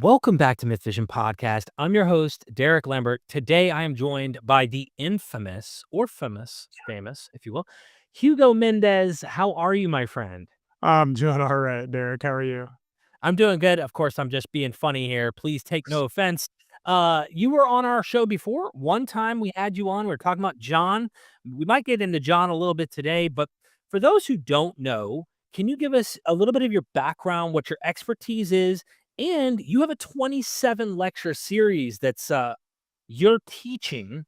Welcome back to MythVision Podcast. I'm your host, Derek Lambert. Today, I am joined by the infamous, or famous, if you will, Hugo Mendez. How are you, my friend? I'm doing all right, Derek. How are you? I'm doing good. Of course, I'm just being funny here. Please take no offense. You were on our show before. One time we had you on. We were talking about John. We might get into John a little bit today, but for those who don't know, can you give us a little bit of your background, what your expertise is? And you have a 27 lecture series that's you're teaching.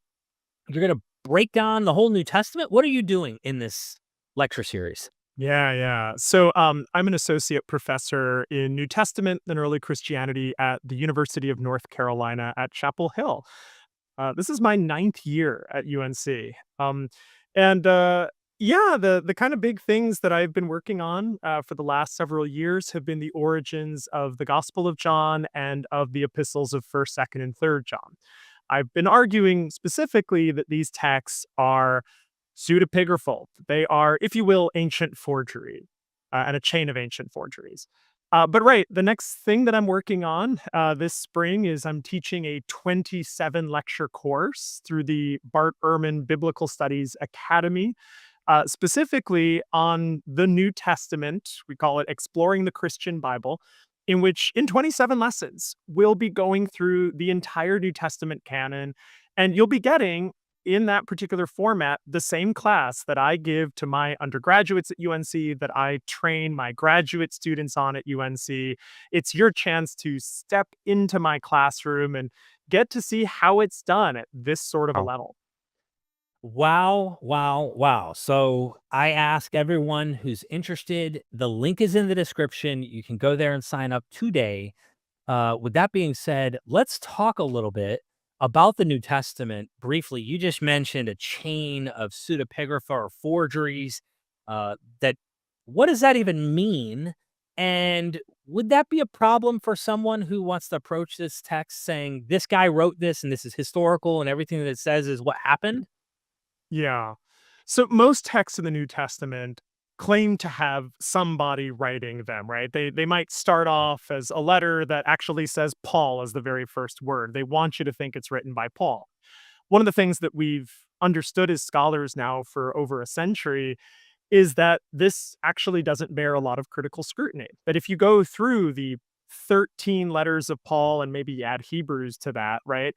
You're going to break down the whole New Testament. What are you doing in this lecture series? Yeah. So I'm an associate professor in New Testament and early Christianity at the University of North Carolina at Chapel Hill. This is my ninth year at UNC. And yeah, the kind of big things that I've been working on for the last several years have been the origins of the Gospel of John and of the epistles of 1st, 2nd, and 3rd John. I've been arguing specifically that these texts are pseudepigraphical. They are, if you will, ancient forgery and a chain of ancient forgeries. But right, the next thing that I'm working on this spring is I'm teaching a 27 lecture course through the Bart Ehrman Biblical Studies Academy, specifically on the New Testament. We call it Exploring the Christian Bible, in which in 27 lessons, we'll be going through the entire New Testament canon, and you'll be getting in that particular format, the same class that I give to my undergraduates at UNC, that I train my graduate students on at UNC. It's your chance to step into my classroom and get to see how it's done at this sort of a Oh. level. Wow. So I ask everyone who's interested, the link is in the description. You can go there and sign up today. With that being said, let's talk a little bit about the New Testament briefly. You just mentioned a chain of pseudepigraphy or forgeries. That What does that even mean? And would that be a problem for someone who wants to approach this text saying this guy wrote this and this is historical and everything that it says is what happened? Yeah. So most texts in the New Testament claim to have somebody writing them, right? They might start off as a letter that actually says Paul as the very first word. They want you to think it's written by Paul. One of the things that we've understood as scholars now for over a century is that this actually doesn't bear a lot of critical scrutiny. That if you go through the 13 letters of Paul and maybe add Hebrews to that, right?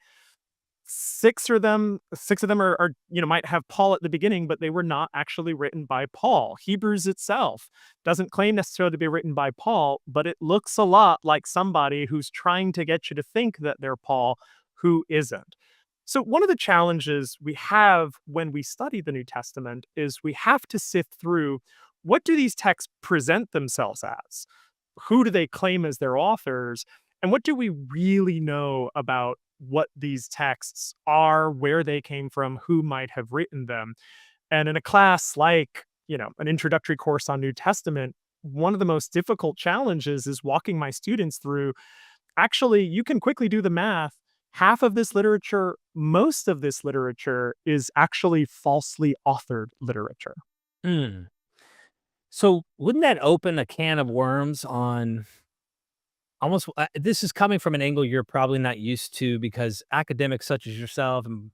Six of them are might have Paul at the beginning, but they were not actually written by Paul. Hebrews itself doesn't claim necessarily to be written by Paul, but it looks a lot like somebody who's trying to get you to think that they're Paul, who isn't. So one of the challenges we have when we study the New Testament is we have to sift through, what do these texts present themselves as? Who do they claim as their authors? And what do we really know about what these texts are, where they came from, who might have written them? And in a class like, an introductory course on New Testament, one of the most difficult challenges is walking my students through, actually, you can quickly do the math. Half of this literature, most of this literature is actually falsely authored literature. Hmm. So wouldn't that open a can of worms on almost this is coming from an angle you're probably not used to, because academics such as yourself and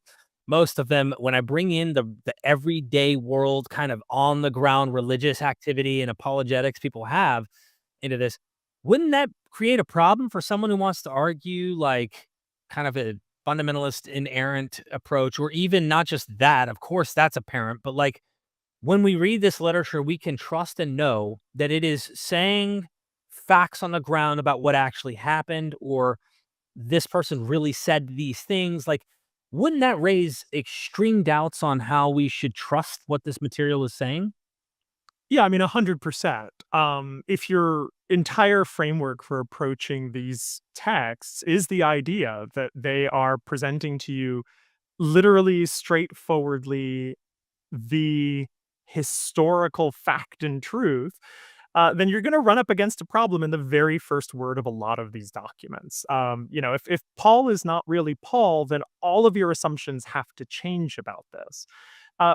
most of them, when I bring in the everyday world kind of on the ground religious activity and apologetics people have into this, wouldn't that create a problem for someone who wants to argue like kind of a fundamentalist inerrant approach, or even not just that, of course that's apparent, but like when we read this literature, we can trust and know that it is saying facts on the ground about what actually happened, or this person really said these things. Like, wouldn't that raise extreme doubts on how we should trust what this material is saying? Yeah, I mean, 100%. If your entire framework for approaching these texts is the idea that they are presenting to you literally, straightforwardly, the historical fact and truth, then you're going to run up against a problem in the very first word of a lot of these documents. If Paul is not really Paul, then all of your assumptions have to change about this,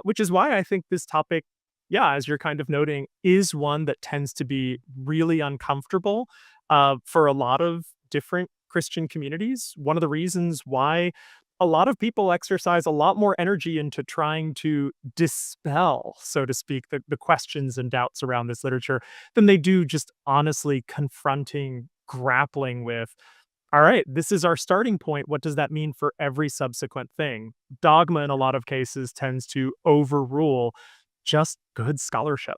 which is why I think this topic, yeah, as you're kind of noting, is one that tends to be really uncomfortable for a lot of different Christian communities. One of the reasons why a lot of people exercise a lot more energy into trying to dispel, so to speak, the questions and doubts around this literature than they do just honestly confronting, grappling with, all right, this is our starting point. What does that mean for every subsequent thing? Dogma, in a lot of cases, tends to overrule just good scholarship.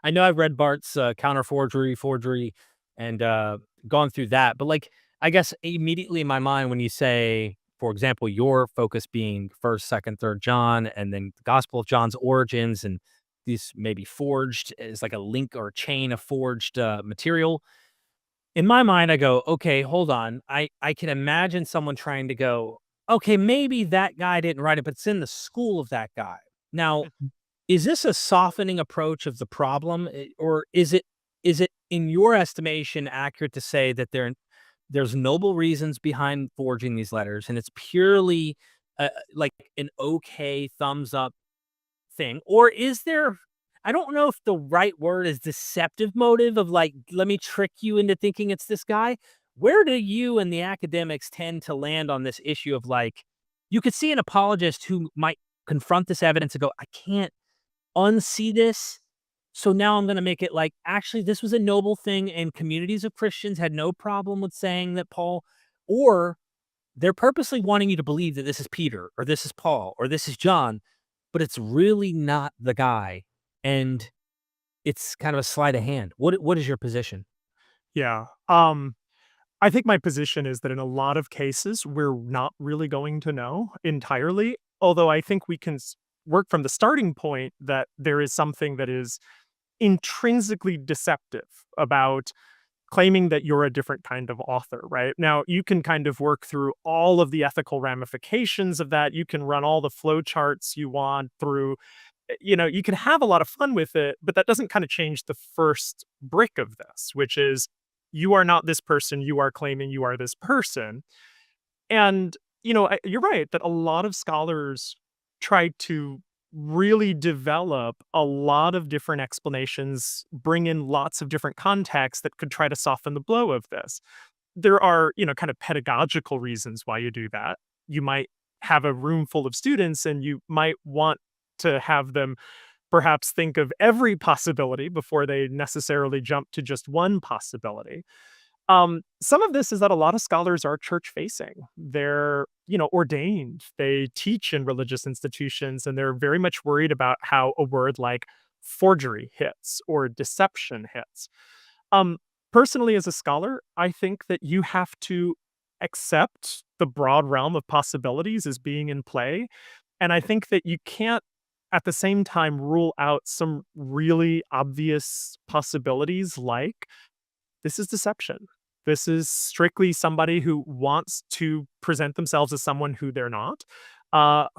I know I've read Bart's counter forgery, forgery, and gone through that. But like, I guess immediately in my mind, when you say, for example, your focus being first, second, third John, and then the Gospel of John's origins, and these maybe forged is like a link or a chain of forged material. In my mind, I go, okay, hold on. I can imagine someone trying to go, okay, maybe that guy didn't write it, but it's in the school of that guy. Now, is this a softening approach of the problem, or is it in your estimation accurate to say that there's noble reasons behind forging these letters, and it's purely like an okay thumbs up thing, or is there? I don't know if the right word is deceptive motive of like, let me trick you into thinking it's this guy. Where do you and the academics tend to land on this issue of like, you could see an apologist who might confront this evidence and go, I can't unsee this. So now I'm going to make it like, actually, this was a noble thing, and communities of Christians had no problem with saying that Paul, or they're purposely wanting you to believe that this is Peter, or this is Paul, or this is John, but it's really not the guy. And it's kind of a sleight of hand. What is your position? Yeah. I think my position is that in a lot of cases, we're not really going to know entirely, although I think we can work from the starting point that there is something that is intrinsically deceptive about claiming that you're a different kind of author, right? Now, you can kind of work through all of the ethical ramifications of that. You can run all the flow charts you want through, you can have a lot of fun with it, but that doesn't kind of change the first brick of this, which is you are not this person, you are claiming you are this person. And, you're right that a lot of scholars try to really develop a lot of different explanations, bring in lots of different contexts that could try to soften the blow of this. There are, kind of pedagogical reasons why you do that. You might have a room full of students and you might want to have them perhaps think of every possibility before they necessarily jump to just one possibility. Some of this is that a lot of scholars are church facing. They're, ordained. They teach in religious institutions, and they're very much worried about how a word like forgery hits or deception hits. Um, Personally, as a scholar, I think that you have to accept the broad realm of possibilities as being in play. And I think that you can't at the same time rule out some really obvious possibilities like this is deception. This is strictly somebody who wants to present themselves as someone who they're not,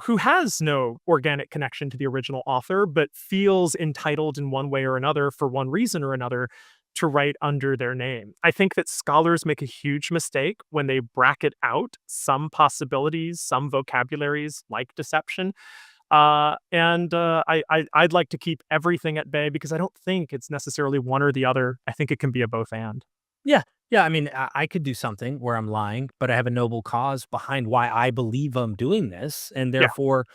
who has no organic connection to the original author, but feels entitled in one way or another for one reason or another to write under their name. I think that scholars make a huge mistake when they bracket out some possibilities, some vocabularies like deception. I'd like to keep everything at bay because I don't think it's necessarily one or the other. I think it can be a both and. Yeah. Yeah. I mean, I could do something where I'm lying, but I have a noble cause behind why I believe I'm doing this. And Yeah. therefore,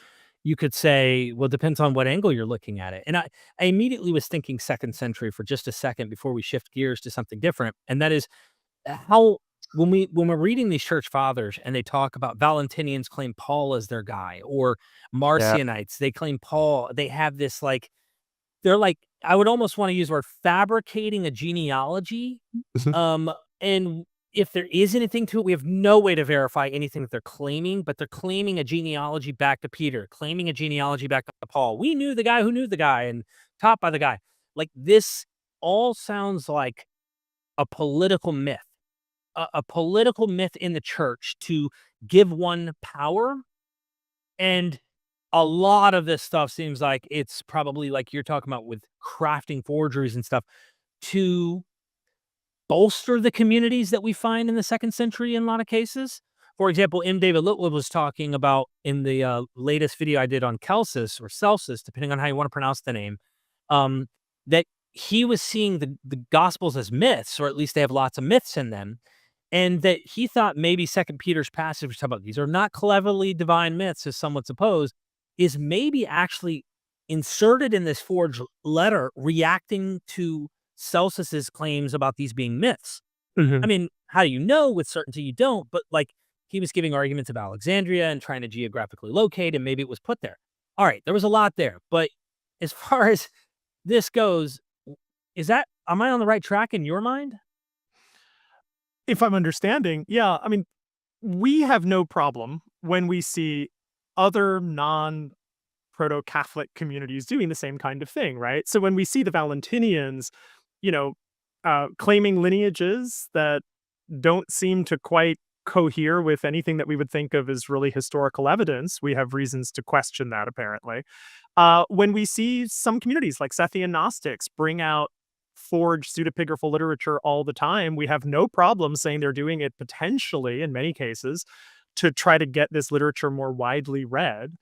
you could say, well, it depends on what angle you're looking at it. And I immediately was thinking second century for just a second before we shift gears to something different. And that is how when we're reading these church fathers and they talk about Valentinians claim Paul as their guy, or Yeah. Marcionites, they claim Paul, they have this like they're like, I would almost want to use the word fabricating a genealogy. Mhm. Um, and if there is anything to it, we have no way to verify anything that they're claiming, but they're claiming a genealogy back to Peter, claiming a genealogy back to Paul. We knew the guy who knew the guy and taught by the guy. Like this all sounds like a political myth, a political myth in the church to give one power. And a lot of this stuff seems like it's probably like you're talking about with crafting forgeries and stuff to bolster the communities that we find in the second century in a lot of cases. For example, M. David Litwood was talking about in the latest video I did on Celsus or Celsus, depending on how you want to pronounce the name, that he was seeing the Gospels as myths, or at least they have lots of myths in them. and that he thought maybe Second Peter's passage, which talk about these are not cleverly divine myths, as some would suppose, is maybe actually inserted in this forged letter, reacting to Celsus's claims about these being myths. I Mhm. mean, how do you know with certainty? You don't, but like he was giving arguments of Alexandria and trying to geographically locate, and maybe it was put there. All right, there was a lot there, but as far as this goes, is that am I on the right track in your mind? If I'm understanding, yeah, I mean, we have no problem when we see other proto-Catholic communities doing the same kind of thing, right? So when we see the Valentinians, you know, claiming lineages that don't seem to quite cohere with anything that we would think of as really historical evidence, we have reasons to question that apparently. When we see some communities like Sethian Gnostics bring out forged pseudepigraphical literature all the time, we have no problem saying they're doing it potentially, in many cases, to try to get this literature more widely read.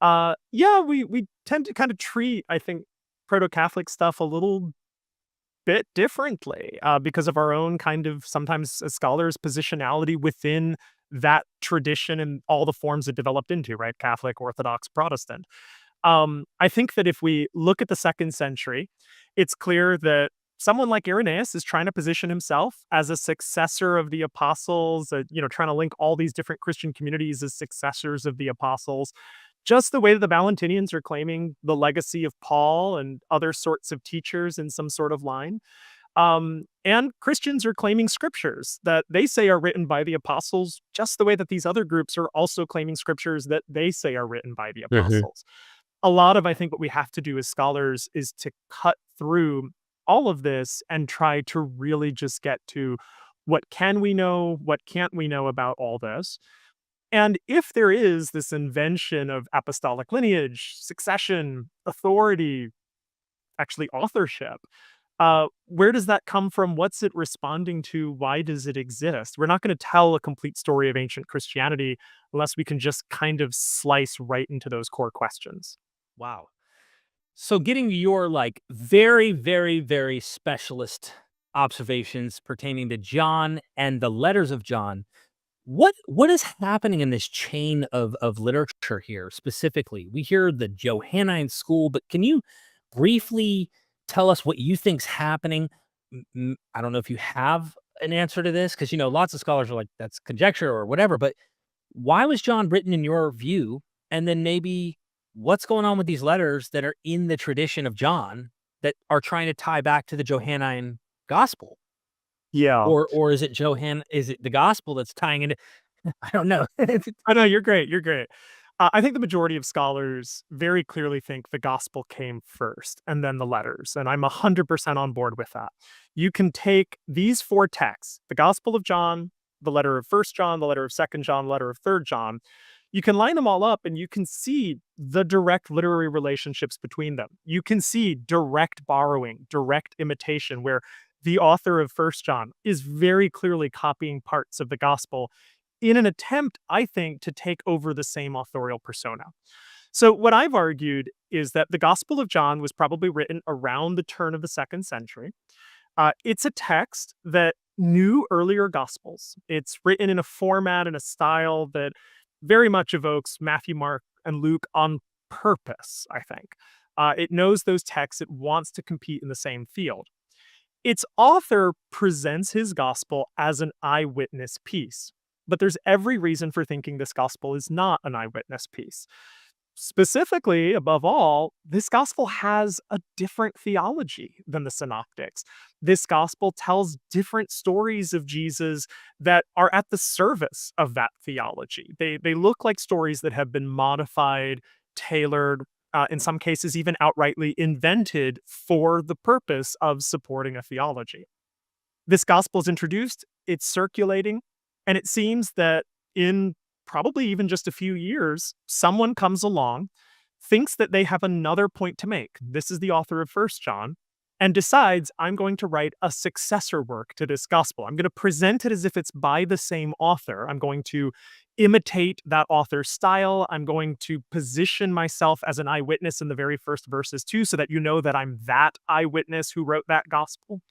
Yeah, we tend to kind of treat, I think, proto-Catholic stuff a little bit differently because of our own kind of sometimes as scholars positionality within that tradition and all the forms it developed into, right? Catholic, Orthodox, Protestant. I think that if we look at the second century, it's clear that someone like Irenaeus is trying to position himself as a successor of the apostles, trying to link all these different Christian communities as successors of the apostles, just the way that the Valentinians are claiming the legacy of Paul and other sorts of teachers in some sort of line. And Christians are claiming scriptures that they say are written by the apostles, just the way that these other groups are also claiming scriptures that they say are written by the Mhm. apostles. A lot of, I think, what we have to do as scholars is to cut through all of this and try to really just get to what can we know, what can't we know about all this. And if there is this invention of apostolic lineage, succession, authority, actually authorship, where does that come from? What's it responding to? Why does it exist? We're not going to tell a complete story of ancient Christianity unless we can just kind of slice right into those core questions. Wow. So getting to your like very, very, very specialist observations pertaining to John and the letters of John, what is happening in this chain of literature here specifically? We hear the Johannine school, but can you briefly tell us what you think's happening? I don't know if you have an answer to this because lots of scholars are like that's conjecture or whatever, but why was John written in your view? And then maybe what's going on with these letters that are in the tradition of John that are trying to tie back to the Johannine gospel? Yeah. Or is it the gospel that's tying into I don't know. I know, you're great, you're great. I think the majority of scholars very clearly think the gospel came first and then the letters, and I'm 100% on board with that. You can take these 4 texts, the Gospel of John, the letter of First John, the letter of Second John, the letter of Third John, you can line them all up and you can see the direct literary relationships between them. You can see direct borrowing, direct imitation, where the author of First John is very clearly copying parts of the gospel in an attempt, I think, to take over the same authorial persona. So, what I've argued is that the Gospel of John was probably written around the turn of the second century. It's a text that knew earlier Gospels. It's written in a format and a style that very much evokes Matthew, Mark, and Luke on purpose, I think. It knows those texts, it wants to compete in the same field. Its author presents his gospel as an eyewitness piece, but there's every reason for thinking this gospel is not an eyewitness piece. Specifically, above all, this gospel has a different theology than the synoptics. This gospel tells different stories of Jesus that are at the service of that theology. They look like stories that have been modified, tailored, in some cases, even outrightly invented for the purpose of supporting a theology. This gospel is introduced, it's circulating, and it seems that in probably even just a few years, someone comes along, thinks that they have another point to make. This is the author of First John, and decides, I'm going to write a successor work to this gospel. I'm going to present it as if it's by the same author. I'm going to imitate that author's style. I'm going to position myself as an eyewitness in the very first verses too, so that you know that I'm that eyewitness who wrote that gospel.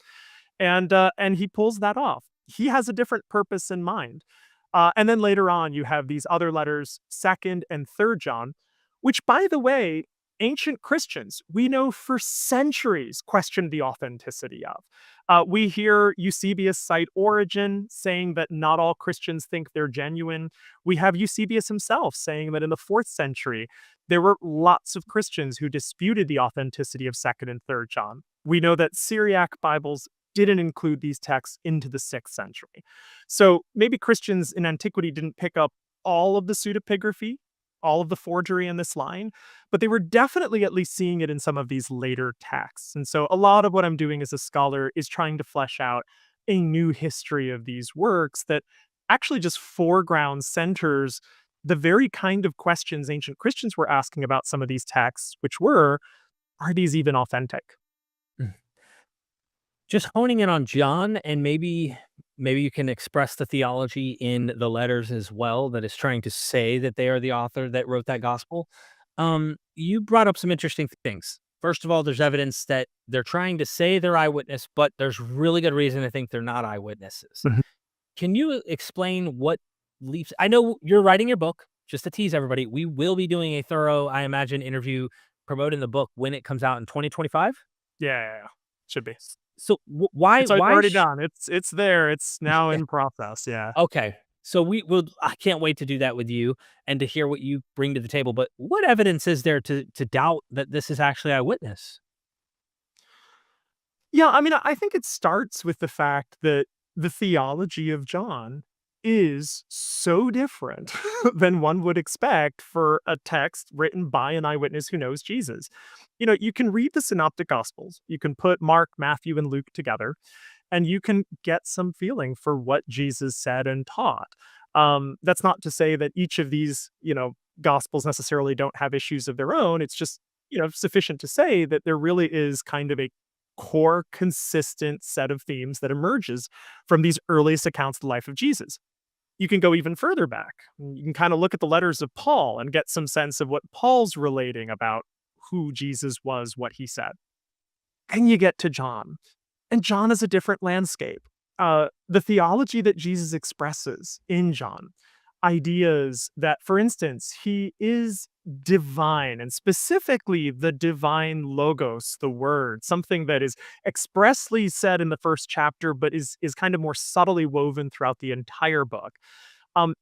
And he pulls that off. he has a different purpose in mind. And then later on, you have these other letters, 2nd and 3rd John, which, by the way, ancient Christians, we know for centuries, questioned the authenticity of. We hear Eusebius cite Origen, saying that not all Christians think they're genuine. We have Eusebius himself saying that in the 4th century, there were lots of Christians who disputed the authenticity of 2nd and 3rd John. We know that Syriac Bibles didn't include these texts into the 6th century. So maybe Christians in antiquity didn't pick up all of the pseudepigraphy, all of the forgery in this line, but they were definitely at least seeing it in some of these later texts. And so a lot of what I'm doing as a scholar is trying to flesh out a new history of these works that actually just foregrounds, centers the very kind of questions ancient Christians were asking about some of these texts, which were, are these even authentic? Mm. Just honing in on John, and maybe you can express the theology in the letters as well that is trying to say that they are the author that wrote that gospel. You brought up some interesting things. First of all, there's evidence that they're trying to say they're eyewitness, but there's really good reason to think they're not eyewitnesses. Mhm. Can you explain what leaps? I know you're writing your book. Just to tease everybody, we will be doing a thorough, I imagine, interview promoting the book when it comes out in 2025. Yeah. Should be. So why It's already sh done. It's there. It's now in process. Yeah. okay. So we will I can't wait to do that with you and to hear what you bring to the table, but what evidence is there to doubt that this is actually eyewitness? Yeah, I mean, I think it starts with the fact that the theology of John is so different than one would expect for a text written by an eyewitness who knows Jesus. You know, you can read the synoptic gospels, you can put Mark, Matthew, and Luke together, and you can get some feeling for what Jesus said and taught. That's not to say that each of these, gospels necessarily don't have issues of their own. It's just, sufficient to say that there really is kind of a core, consistent set of themes that emerges from these earliest accounts of the life of Jesus. You can go even further back. You can kind of look at the letters of Paul and get some sense of what Paul's relating about who Jesus was, what he said. And you get to John. And John is a different landscape. The theology that Jesus expresses in John, ideas that, for instance, he is divine, and specifically the divine logos, the word, something that is expressly said in the first chapter, but is kind of more subtly woven throughout the entire book.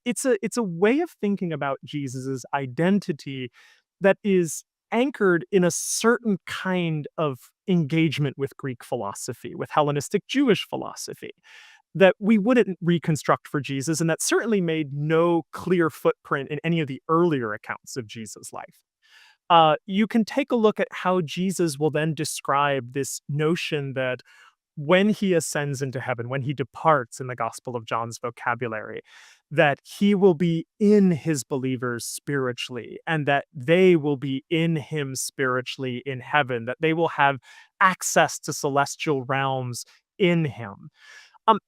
It's a way of thinking about Jesus's identity that is anchored in a certain kind of engagement with Greek philosophy, with Hellenistic Jewish philosophy, that we wouldn't reconstruct for Jesus, and that certainly made no clear footprint in any of the earlier accounts of Jesus' life. You can take a look at how Jesus will then describe this notion that when he ascends into heaven, when he departs in the Gospel of John's vocabulary, that he will be in his believers spiritually, and that they will be in him spiritually in heaven, that they will have access to celestial realms in him.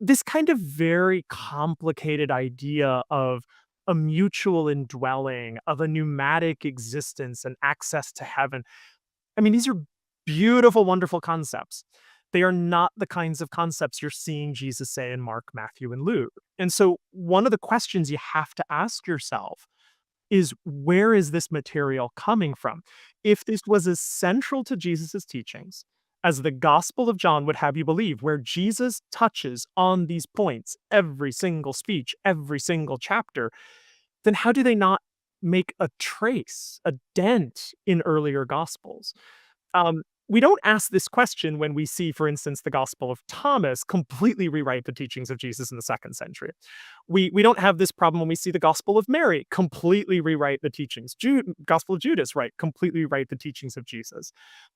This kind of very complicated idea of a mutual indwelling, of a pneumatic existence and access to heaven. I mean, these are beautiful, wonderful concepts. They are not the kinds of concepts you're seeing Jesus say in Mark, Matthew, and Luke. And so, one of the questions you have to ask yourself is, where is this material coming from? If this was as central to Jesus's teachings as the Gospel of John would have you believe, where Jesus touches on these points every single speech, every single chapter, then how do they not make a trace, a dent in earlier Gospels? We don't ask this question when we see, for instance, the Gospel of Thomas completely rewrite the teachings of Jesus in the 2nd century. We don't have this problem when we see the Gospel of Mary completely rewrite the teachings. Gospel of Judas, right, completely rewrite the teachings of Jesus.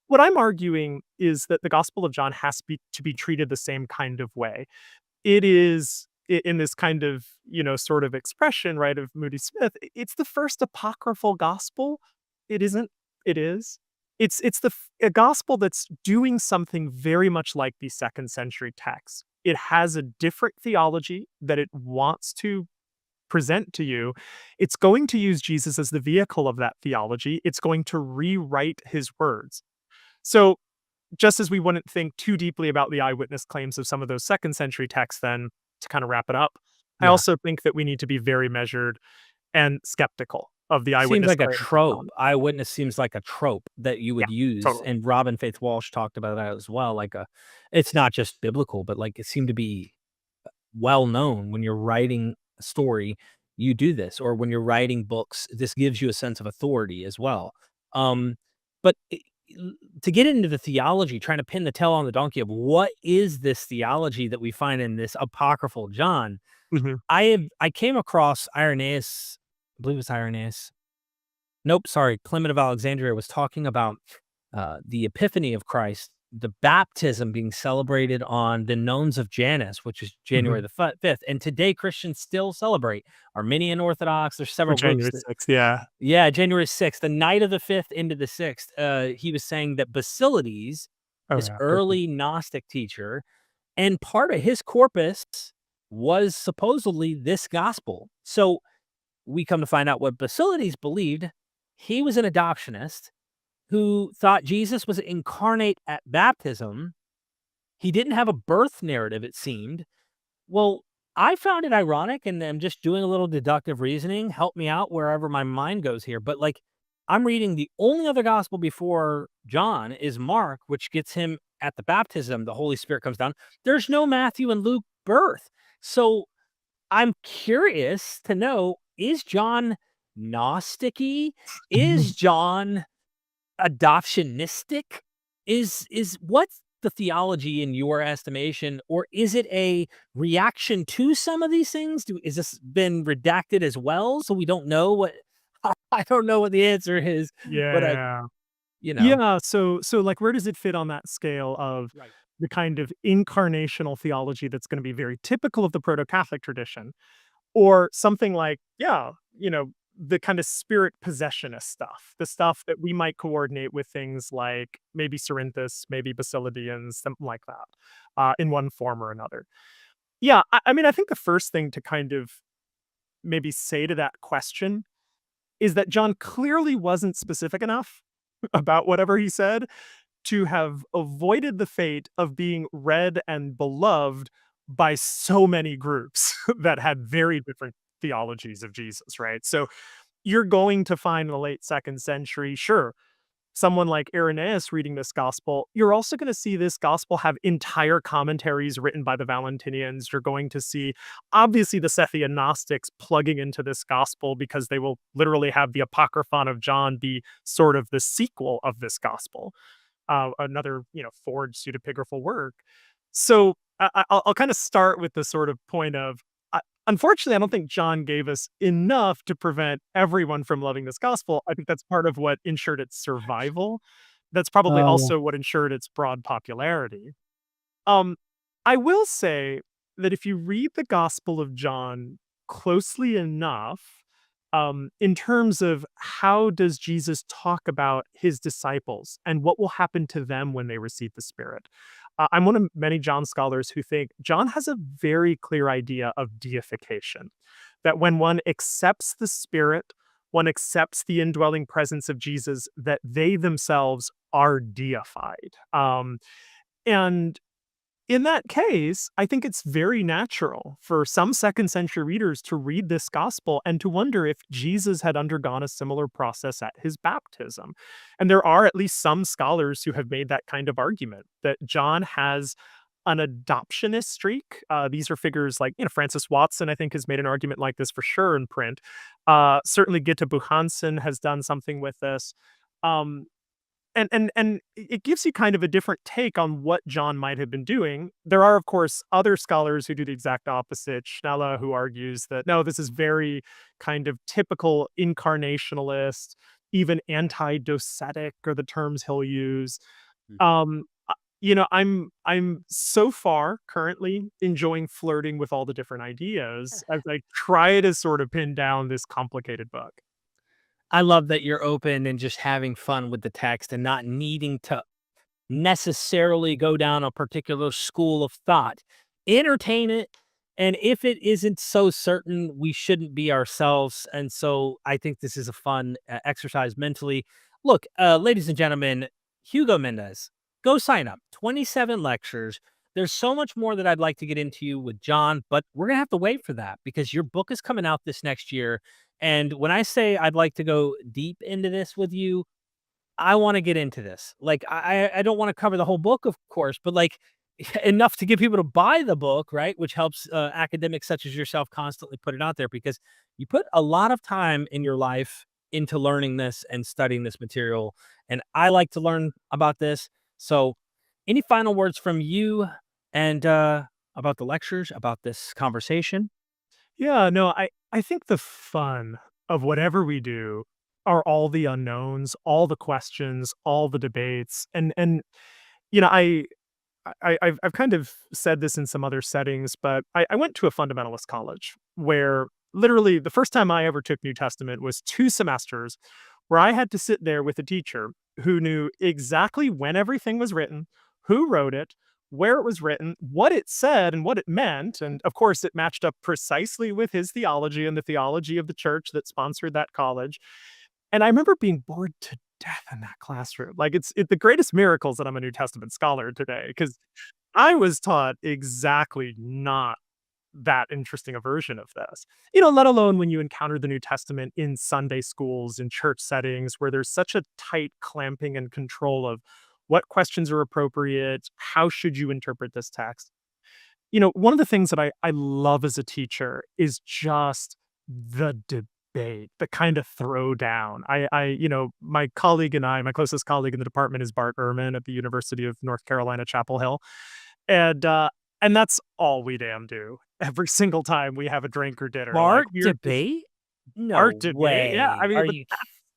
What I'm arguing is that the Gospel of John has to be treated the same kind of way. It is in this kind of, sort of expression, right, of Moody Smith, it's the first apocryphal gospel. It isn't, it is. A gospel that's doing something very much like these 2nd century texts. It has a different theology that it wants to present to you. It's going to use Jesus as the vehicle of that theology. It's going to rewrite his words. So just as we wouldn't think too deeply about the eyewitness claims of some of those 2nd century texts, then to kind of wrap it up, I Yeah. also think that we need to be very measured and skeptical of the Seems eyewitness like a claims of trope. John. Eyewitness seems like a trope that you Yeah, would use, totally. and Robin Faith Walsh talked about that as well, like it's not just biblical, but, like, it seemed to be well known when you're writing a story, you do this, or when you're writing books, this gives you a sense of authority as well. Um, but to get into the theology, trying to pin the tail on the donkey of what is this theology that we find in this apocryphal John, Mhm. I came across Irenaeus, I believe it's Irenaeus. Nope, sorry, Clement of Alexandria was talking about the Epiphany of Christ, the baptism being celebrated on the Nones of Janus, which is January Mhm. the 5th. And today Christians still celebrate Armenian Orthodox. There's Or several groups January that, 6th, yeah. yeah, January 6th, the night of the 5th into the 6th. He was saying that Basilides, Oh, this yeah, perfect. early Gnostic teacher, and part of his corpus was supposedly this gospel. So we come to find out what Basilides believed. He was an adoptionist who thought Jesus was incarnate at baptism. He didn't have a birth narrative, it seemed. Well, I found it ironic, and I'm just doing a little deductive reasoning. Help me out wherever my mind goes here. But like, I'm reading the only other gospel before John is Mark, which gets him at the baptism. The Holy Spirit comes down. There's no Matthew and Luke birth. So I'm curious to know, is John Gnostic-y? Is John adoptionistic? Is what's the theology in your estimation, or is it a reaction to some of these things? Is this been redacted as well, so we don't know what I don't know what the answer is, but I Yeah. you know. Yeah, so, like, where does it fit on that scale of Right. the kind of incarnational theology that's gonna be very typical of the Proto-Catholic tradition? Or something like, yeah, the kind of spirit possessionist stuff, the stuff that we might coordinate with things like maybe Cerinthus, maybe Basilidians, something like that, in one form or another. Yeah, I mean, I think the first thing to kind of maybe say to that question is that John clearly wasn't specific enough about whatever he said to have avoided the fate of being read and beloved by so many groups that had very different theologies of Jesus, right? So you're going to find in the late 2nd century, sure, someone like Irenaeus reading this gospel. You're also going to see this gospel have entire commentaries written by the Valentinians. You're going to see, obviously, the Sethian Gnostics plugging into this gospel because they will literally have the Apocryphon of John be sort of the sequel of this gospel, another, forged pseudepigraphal work. So I'll kind of start with the sort of point of, unfortunately, I don't think John gave us enough to prevent everyone from loving this gospel. I think that's part of what ensured its survival. That's probably Oh, also what ensured its broad popularity. Um, I will say that if you read the Gospel of John closely enough, in terms of how does Jesus talk about his disciples and what will happen to them when they receive the Spirit. I'm one of many John scholars who think John has a very clear idea of deification, that when one accepts the Spirit, one accepts the indwelling presence of Jesus, that they themselves are deified. And in that case, I think it's very natural for some 2nd century readers to read this gospel and to wonder if Jesus had undergone a similar process at his baptism. And there are at least some scholars who have made that kind of argument that John has an adoptionist streak. These are figures like, Francis Watson, I think, has made an argument like this for sure in print. Certainly, Gitte Buchansen has done something with this. Um, and it gives you kind of a different take on what John might have been doing. There are, of course, other scholars who do the exact opposite. Schnella, who argues that, no, this is very kind of typical incarnationalist, even anti-docetic are the terms he'll use. mhm. I'm so far currently enjoying flirting with all the different ideas as I try to sort of pin down this complicated book. I love that you're open and just having fun with the text and not needing to necessarily go down a particular school of thought. Entertain it. And if it isn't so certain, we shouldn't be ourselves. And so I think this is a fun exercise mentally. Look, ladies and gentlemen, Hugo Mendez, go sign up. 27 lectures. there's so much more that I'd like to get into with John, but we're gonna have to wait for that because your book is coming out this next year. And when I say I'd like to go deep into this with you, I wanna get into this. Like, I don't wanna cover the whole book, of course, but, like, enough to get people to buy the book, right? Which helps, academics such as yourself constantly put it out there because you put a lot of time in your life into learning this and studying this material, and I like to learn about this. So, any final words from you and, about the lectures, about this conversation? Yeah, no, I think the fun of whatever we do are all the unknowns, all the questions, all the debates, and you know, I've kind of said this in some other settings, but I went to a fundamentalist college where literally the first time I ever took New Testament was 2 semesters where I had to sit there with a teacher who knew exactly when everything was written, who wrote it, where it was written, what it said, and what it meant. And of course, it matched up precisely with his theology and the theology of the church that sponsored that college. And I remember being bored to death in that classroom. Like, it's the greatest miracles that I'm a New Testament scholar today, because I was taught exactly not that interesting a version of this. Let alone when you encounter the New Testament in Sunday schools, in church settings, where there's such a tight clamping and control of what questions are appropriate, how should you interpret this text. One of the things that I love as a teacher is just the debate, the kind of throwdown. My colleague and I, my closest colleague in the department is Bart Ehrman at the University of North Carolina, Chapel Hill. And, uh, and that's all we damn do every single time we have a drink or dinner. Like, Art we're just debate? art No debate. Yeah, I way. mean, Are but you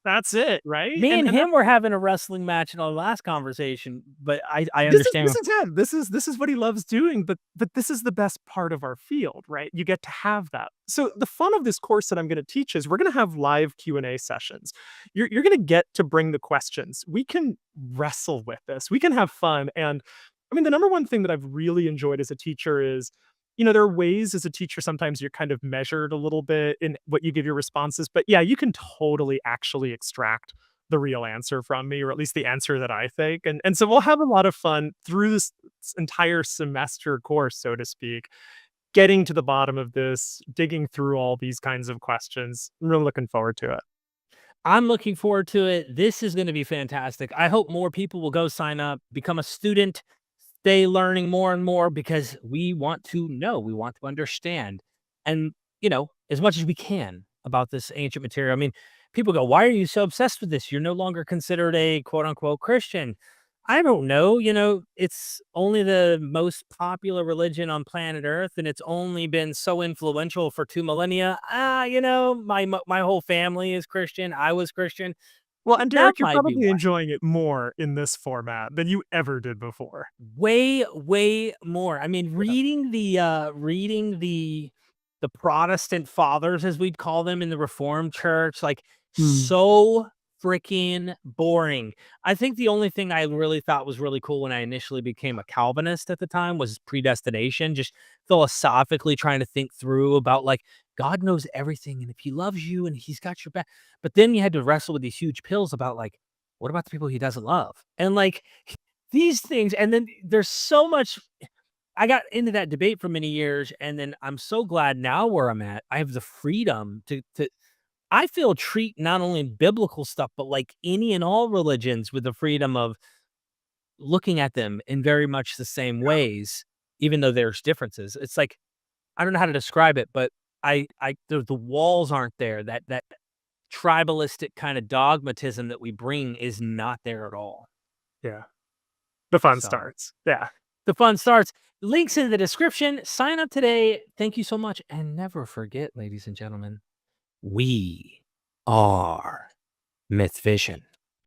that's it, right? Me And and and him were having a wrestling match in our last conversation, but I This is understand. this is him. This is what he loves doing, but this is the best part of our field, right? You get to have that. So the fun of this course that I'm gonna teach is we're gonna have live Q&A sessions. You're gonna get to bring the questions. We can wrestle with this. We can have fun, and I mean, the number one thing that I've really enjoyed as a teacher is, there are ways as a teacher sometimes you're kind of measured a little bit in what you give your responses, but yeah, you can totally actually extract the real answer from me, or at least the answer that I think. And so we'll have a lot of fun through this entire semester course, so to speak, getting to the bottom of this, digging through all these kinds of questions. I'm really looking forward to it. I'm looking forward to it. This is gonna be fantastic. I hope more people will go sign up, become a student, stay learning more and more because we want to know, we want to understand, and, as much as we can about this ancient material. I mean, people go, "Why are you so obsessed with this? You're no longer considered a quote unquote Christian." I don't know, it's only the most popular religion on planet Earth, and it's only been so influential for 2 millennia. My whole family is Christian. I was Christian. Well, and That Derek, you're might be probably why. enjoying it more in this format than you ever did before. Way, way more. I mean, Yeah. reading the Protestant fathers, as we'd call them in the Reformed Church, like, Mm. so freaking boring. I think the only thing I really thought was really cool when I initially became a Calvinist at the time was predestination, just philosophically trying to think through about, like, God knows everything, and if he loves you and he's got your back, but then you had to wrestle with these huge pills about, like, what about the people he doesn't love? And, like, these things, and then there's so much. I got into that debate for many years, and then I'm so glad now where I'm at, I have the freedom to I feel treat not only biblical stuff, but like any and all religions with the freedom of looking at them in very much the same ways, even though there's differences. It's like, I don't know how to describe it, but the walls aren't there. That tribalistic kind of dogmatism that we bring is not there at all. Yeah. The fun So starts. Yeah. the fun starts. Links in the description. Sign up today. Thank you so much. And never forget, ladies and gentlemen, we are MythVision.